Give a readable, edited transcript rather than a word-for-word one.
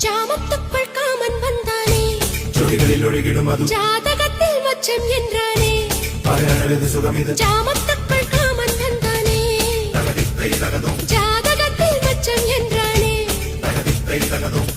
ஜாமத்துக்குள் common வந்தானே ஜோடிகளில் ஒழுகிடும் அது ஜாதகத்தில் வச்சம் என்றானே பாயானது சுகமிது ஜாமத்துக்குள் காமன் வந்தானே தகதித்தை தகதும் ஜாதகத்தில் வச்சம் என்றானே தகதித்தை தகதும்